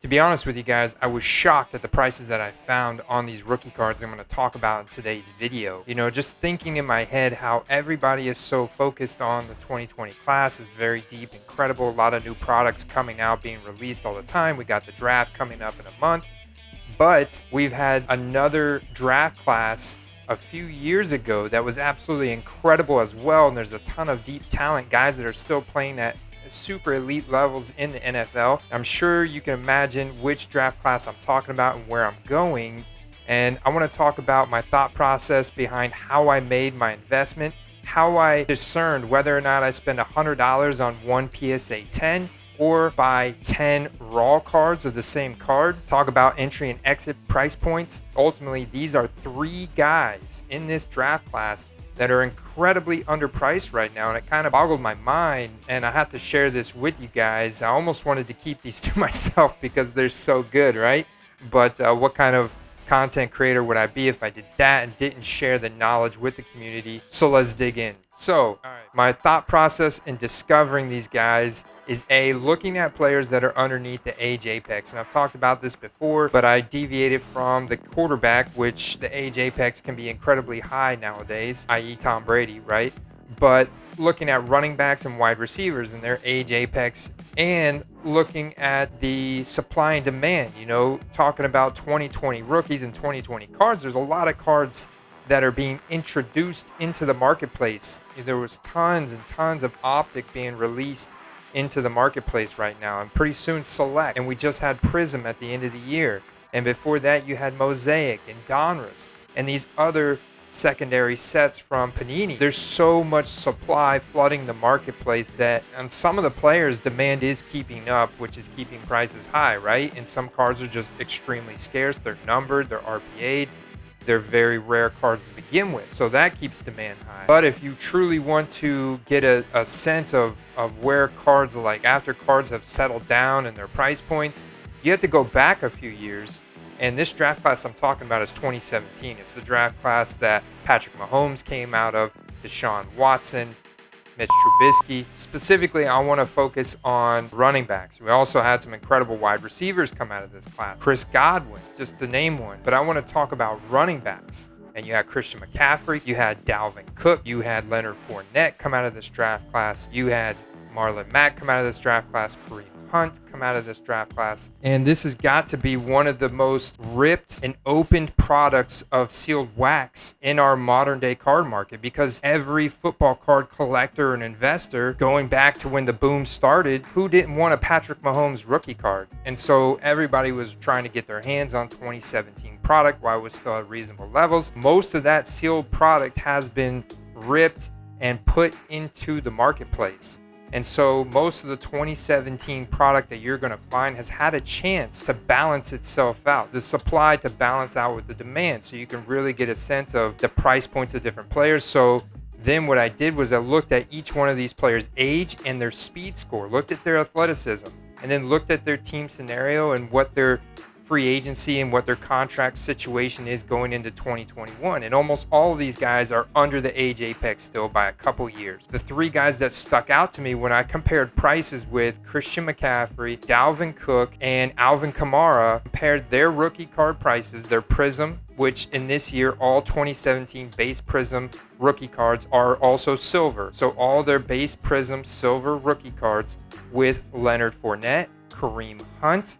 To be honest with you guys, I was shocked at the prices that I found on these rookie cards I'm going to talk about in today's video. You know, just thinking in my head how everybody is so focused on the 2020 class is very deep, incredible. A lot of new products coming out, being released all the time. We got the draft coming up in a month. But we've had another draft class a few years ago that was absolutely incredible as well. And there's a ton of deep talent, guys that are still playing at super elite levels in the NFL. I'm sure you can imagine which draft class I'm talking about and where I'm going. And I want to talk about my thought process behind how I made my investment, how I discerned whether or not I spend $100 on one PSA 10 or buy 10 raw cards of the same card. Talk about entry and exit price points. Ultimately, these are three guys in this draft class that are incredibly underpriced right now, and it kind of boggled my mind, and I had to share this with you guys. I almost wanted to keep these to myself because they're so good, right? But what kind of content creator would I be if I did that and didn't share the knowledge with the community? So let's dig in. So my thought process in discovering these guys is looking at players that are underneath the age apex. And I've talked about this before, but I deviated from the quarterback, which the age apex can be incredibly high nowadays, i.e. Tom Brady, right? But looking at running backs and wide receivers and their age apex, and looking at the supply and demand, you know, talking about 2020 rookies and 2020 cards, there's a lot of cards that are being introduced into the marketplace. There was tons and tons of Optic being released into the marketplace right now, and pretty soon Select, and we just had Prism at the end of the year, and before that you had Mosaic and Donruss and these other secondary sets from Panini. There's so much supply flooding the marketplace that on some of the players demand is keeping up, which is keeping prices high, right? And some cards are just extremely scarce. They're numbered, they're RPA'd, they're very rare cards to begin with, so that keeps demand high. But if you truly want to get a sense of where cards are like after cards have settled down and their price points, you have to go back a few years. And this draft class I'm talking about is 2017. It's the draft class that Patrick Mahomes came out of, Deshaun Watson, Mitch Trubisky. Specifically, I want to focus on running backs. We also had some incredible wide receivers come out of this class. Chris Godwin, just to name one. But I want to talk about running backs. And you had Christian McCaffrey, you had Dalvin Cook, you had Leonard Fournette come out of this draft class, you had Marlon Mack come out of this draft class, Kareem Hunt come out of this draft class. And this has got to be one of the most ripped and opened products of sealed wax in our modern day card market, because every football card collector and investor, going back to when the boom started, who didn't want a Patrick Mahomes rookie card? And so everybody was trying to get their hands on 2017 product while it was still at reasonable levels. Most of that sealed product has been ripped and put into the marketplace. And so most of the 2017 product that you're going to find has had a chance to balance itself out, the supply to balance out with the demand, so you can really get a sense of the price points of different players. So then what I did was I looked at each one of these players' age and their speed score, looked at their athleticism, and then looked at their team scenario and what their free agency and what their contract situation is going into 2021. And almost all of these guys are under the age apex still by a couple years. The three guys that stuck out to me when I compared prices with Christian McCaffrey, Dalvin Cook, and Alvin Kamara, compared their rookie card prices, their Prism, which in this year, all 2017 base Prism rookie cards are also silver. So all their base Prism silver rookie cards with Leonard Fournette, Kareem Hunt,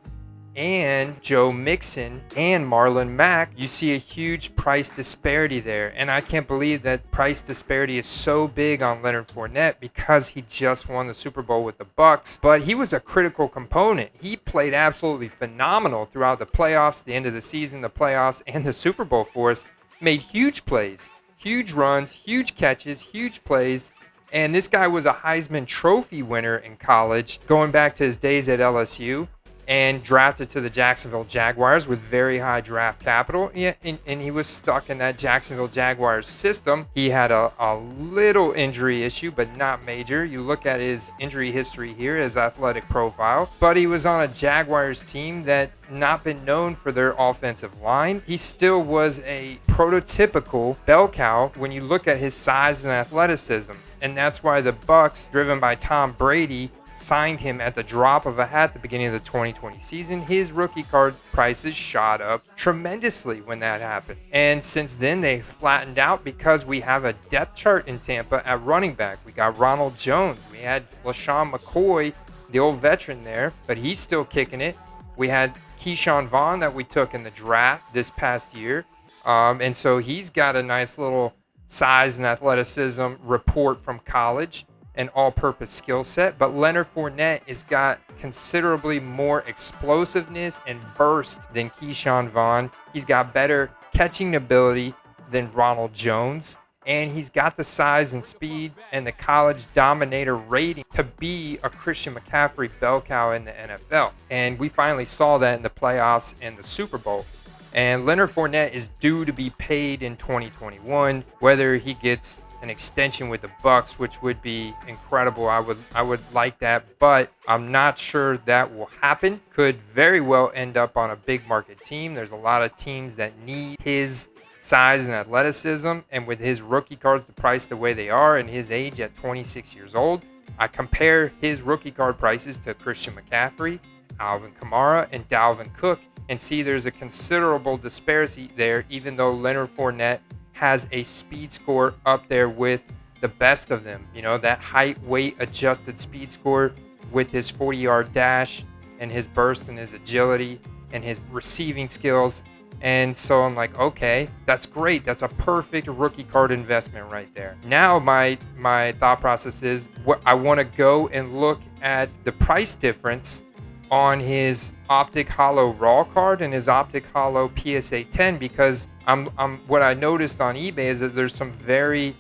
and Joe Mixon and Marlon Mack, you see a huge price disparity there. And I can't believe that price disparity is so big on Leonard Fournette because he just won the Super Bowl with the Bucs. But he was a critical component. He played absolutely phenomenal throughout the playoffs, the end of the season, the playoffs, and the Super Bowl for us. Made huge plays, huge runs, huge catches, huge plays. And this guy was a Heisman Trophy winner in college, going back to his days at LSU. And drafted to the Jacksonville Jaguars with very high draft capital. Yeah, and he was stuck in that Jacksonville Jaguars system. He had a little injury issue, but not major. You look at his injury history here, his athletic profile. But he was on a Jaguars team that not been known for their offensive line. He still was a prototypical bell cow when you look at his size and athleticism. And that's why the Bucs, driven by Tom Brady, signed him at the drop of a hat at the beginning of the 2020 season, his rookie card prices shot up tremendously when that happened. And since then, they flattened out because we have a depth chart in Tampa at running back. We got Ronald Jones. We had LaShawn McCoy, the old veteran there, but he's still kicking it. We had Keyshawn Vaughn that we took in the draft this past year. And so he's got a nice little size and athleticism report from college, an all-purpose skill set. But Leonard Fournette has got considerably more explosiveness and burst than Keyshawn Vaughn. He's got better catching ability than Ronald Jones. And he's got the size and speed and the college dominator rating to be a Christian McCaffrey bell cow in the NFL. And we finally saw that in the playoffs and the Super Bowl. And Leonard Fournette is due to be paid in 2021, whether he gets an extension with the Bucks, which would be incredible. I would like that, but I'm not sure that will happen. Could very well end up on a big market team. There's a lot of teams that need his size and athleticism, and with his rookie cards the price the way they are and his age at 26 years old, I compare his rookie card prices to Christian McCaffrey, Alvin Kamara, and Dalvin Cook, and see there's a considerable disparity there, even though Leonard Fournette has a speed score up there with the best of them. You know, that height, weight, adjusted speed score with his 40-yard dash and his burst and his agility and his receiving skills. And so I'm like, okay, that's great. That's a perfect rookie card investment right there. Now my thought process is what I want to go and look at the price difference on his Optic Holo Raw card and his Optic Holo PSA 10, because what I noticed on eBay is that there's some very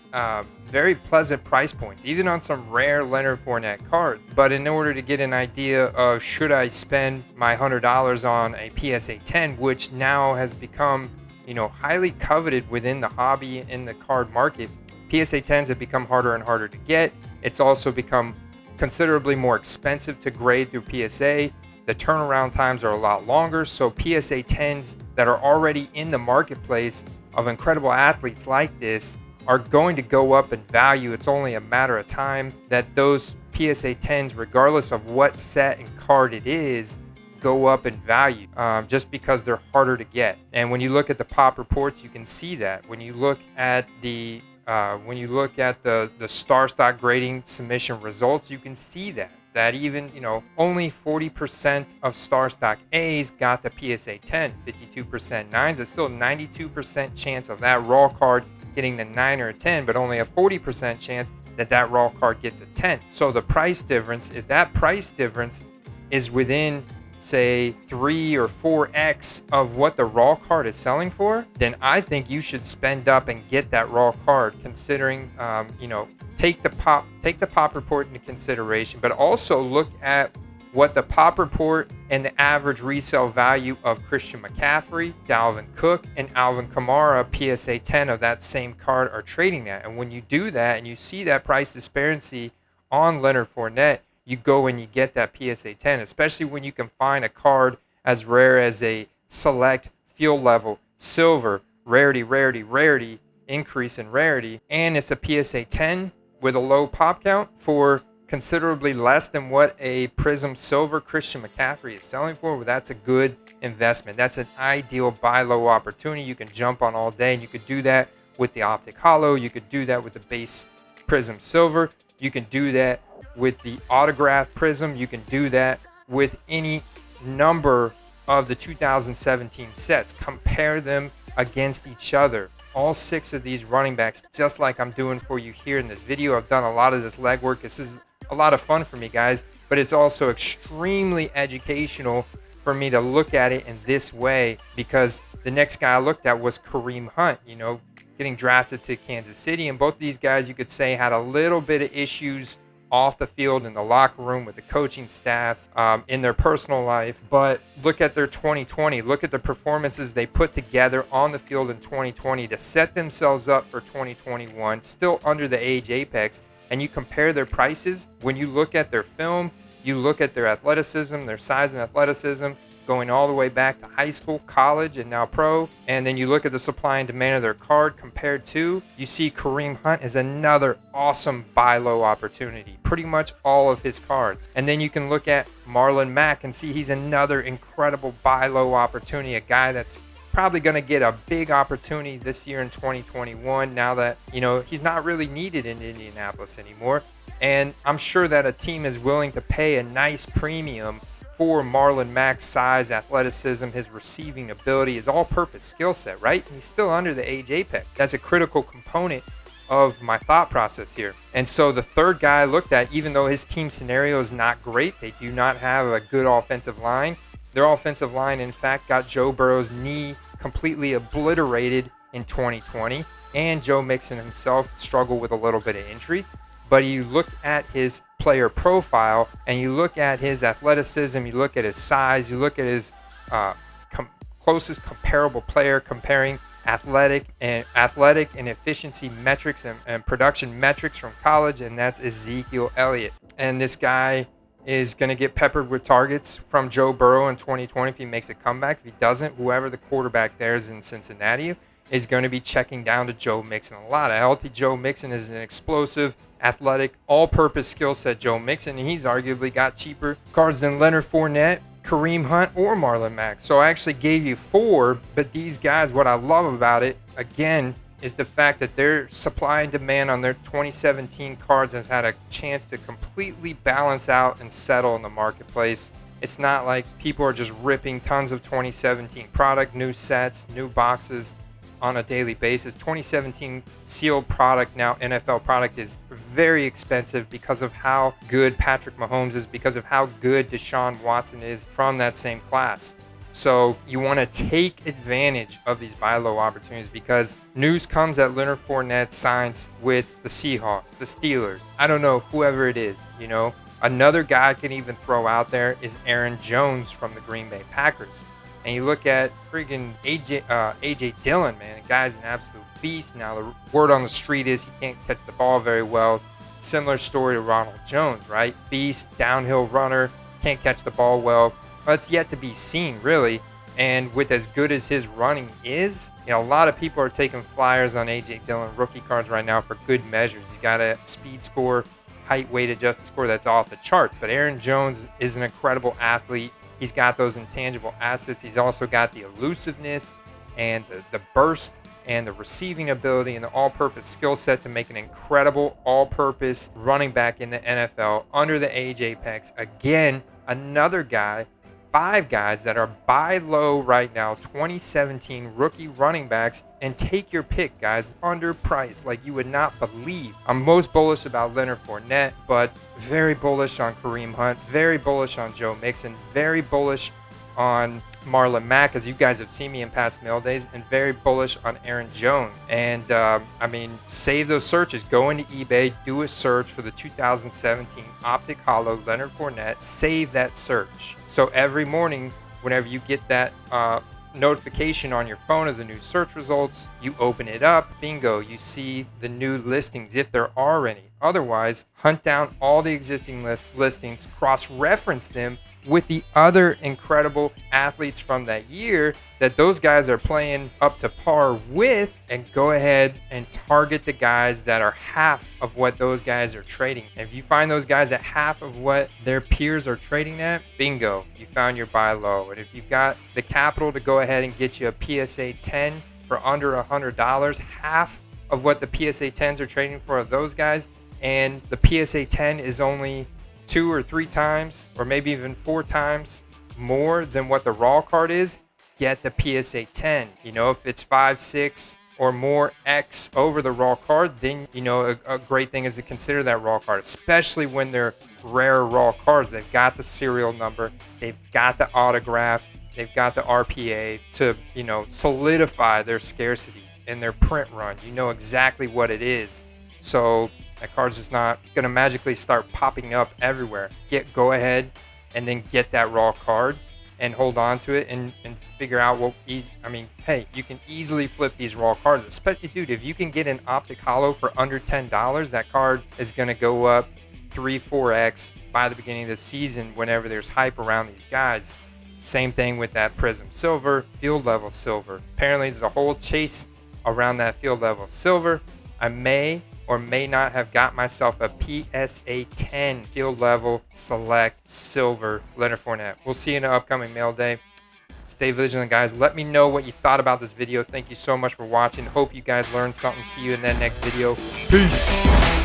pleasant price points, even on some rare Leonard Fournette cards. But in order to get an idea of should I spend my $100 on a PSA 10, which now has become, you know, highly coveted within the hobby in the card market, PSA 10s have become harder and harder to get. It's also become considerably more expensive to grade through PSA. The turnaround times are a lot longer, so PSA 10s that are already in the marketplace of incredible athletes like this are going to go up in value. It's only a matter of time that those PSA 10s, regardless of what set and card it is, go up in value just because they're harder to get. And when you look at the pop reports, you can see that. When you look at the star stock grading submission results, you can see that even, you know, only 40% of star stock A's got the PSA 10, 52% 9s. It's still a 92% chance of that raw card getting the 9 or a 10, but only a 40% chance that raw card gets a 10. So the price difference, if that price difference is within, say, 3 or 4x of what the raw card is selling for, then I think you should spend up and get that raw card, considering, you know, take the pop report into consideration, but also look at what the pop report and the average resale value of Christian McCaffrey, Dalvin Cook, and Alvin Kamara PSA 10 of that same card are trading at. And when you do that and you see that price disparity on Leonard Fournette, you go and you get that PSA 10, especially when you can find a card as rare as a select field level silver rarity increase in rarity, and it's a PSA 10 with a low pop count for considerably less than what a Prism Silver Christian McCaffrey is selling for. Well, that's a good investment. That's an ideal buy low opportunity you can jump on all day, and you could do that with the Optic Holo. You could do that with the base Prism Silver. You can do that with the autograph Prism. You can do that with any number of the 2017 sets. Compare them against each other. All 6 of these running backs, just like I'm doing for you here in this video. I've done a lot of this legwork. This is a lot of fun for me, guys, but it's also extremely educational for me to look at it in this way, because the next guy I looked at was Kareem Hunt, you know, getting drafted to Kansas City. And both of these guys, you could say, had a little bit of issues off the field, in the locker room, with the coaching staffs, in their personal life. But look at their 2020. Look at the performances they put together on the field in 2020 to set themselves up for 2021, still under the age apex. And you compare their prices. When you look at their film, you look at their athleticism, their size and athleticism, going all the way back to high school, college, and now pro. And then you look at the supply and demand of their card compared to, you see Kareem Hunt is another awesome buy low opportunity. Pretty much all of his cards. And then you can look at Marlon Mack and see he's another incredible buy low opportunity, a guy that's probably going to get a big opportunity this year in 2021 now that, he's not really needed in Indianapolis anymore. And I'm sure that a team is willing to pay a nice premium for Marlon Mack's size, athleticism, his receiving ability, his all-purpose skill set, right? He's still under the age apex. That's a critical component of my thought process here. And so the third guy I looked at, even though his team scenario is not great, they do not have a good offensive line. Their offensive line, in fact, got Joe Burrow's knee completely obliterated in 2020, and Joe Mixon himself struggled with a little bit of injury. But you look at his player profile, and you look at his athleticism, you look at his size, you look at his closest comparable player, comparing athletic and efficiency metrics and production metrics from college, and that's Ezekiel Elliott. And this guy is going to get peppered with targets from Joe Burrow in 2020 if he makes a comeback. If he doesn't, whoever the quarterback there is in Cincinnati is going to be checking down to Joe Mixon a lot. A healthy Joe Mixon is an explosive, athletic, all-purpose skill set Joe Mixon, and he's arguably got cheaper cards than Leonard Fournette, Kareem Hunt, or Marlon Mack. So I actually gave you 4, but these guys, what I love about it, again, is the fact that their supply and demand on their 2017 cards has had a chance to completely balance out and settle in the marketplace. It's not like people are just ripping tons of 2017 product, new sets, new boxes on a daily basis. 2017 sealed product, now NFL product, is very expensive because of how good Patrick Mahomes is, because of how good Deshaun Watson is from that same class. So you want to take advantage of these buy low opportunities because news comes that Leonard Fournette signs with the Seahawks, the Steelers. I don't know, whoever it is, Another guy I can even throw out there is Aaron Jones from the Green Bay Packers. And you look at freaking AJ Dillon, man. The guy's an absolute beast. Now, the word on the street is he can't catch the ball very well. Similar story to Ronald Jones, right? Beast, downhill runner, can't catch the ball well. But it's yet to be seen, really. And with as good as his running is, a lot of people are taking flyers on AJ Dillon rookie cards right now for good measures. He's got a speed score, height, weight adjusted score that's off the charts. But Aaron Jones is an incredible athlete. He's got those intangible assets. He's also got the elusiveness and the burst and the receiving ability and the all-purpose skill set to make an incredible all-purpose running back in the NFL under the age apex. Again, another guy, 5 guys that are buy low right now, 2017 rookie running backs, and take your pick, guys, underpriced like you would not believe. I'm most bullish about Leonard Fournette, but very bullish on Kareem Hunt, very bullish on Joe Mixon, very bullish on Marlon Mack, as you guys have seen me in past mail days, and very bullish on Aaron Jones. And save those searches. Go into eBay, do a search for the 2017 Optic Holo Leonard Fournette. Save that search. So every morning, whenever you get that notification on your phone of the new search results, you open it up, bingo, you see the new listings if there are any. Otherwise, hunt down all the existing listings, cross-reference them with the other incredible athletes from that year that those guys are playing up to par with, and go ahead and target the guys that are half of what those guys are trading. And if you find those guys at half of what their peers are trading at, bingo, you found your buy low. And if you've got the capital to go ahead and get you a PSA 10 for under $100, half of what the PSA 10s are trading for those guys, and the PSA 10 is only 2 or 3 times, or maybe even 4 times more than what the raw card is, get the PSA 10. If it's 5, 6, or more X over the raw card, then, a great thing is to consider that raw card, especially when they're rare raw cards. They've got the serial number, they've got the autograph, they've got the RPA to, solidify their scarcity in their print run. You know exactly what it is. So that card's just not going to magically start popping up everywhere. Go ahead and then get that raw card and hold on to it and figure out hey, you can easily flip these raw cards. Especially, dude, if you can get an Optic Holo for under $10, that card is going to go up 3-4x by the beginning of the season whenever there's hype around these guys. Same thing with that Prism Silver, field level silver. Apparently there's a whole chase around that field level silver. I may or may not have got myself a PSA 10 field level select silver Leonard Fournette. We'll see in the upcoming mail day. Stay vigilant, guys. Let me know what you thought about this video. Thank you so much for watching. Hope you guys learned something. See you in that next video. Peace.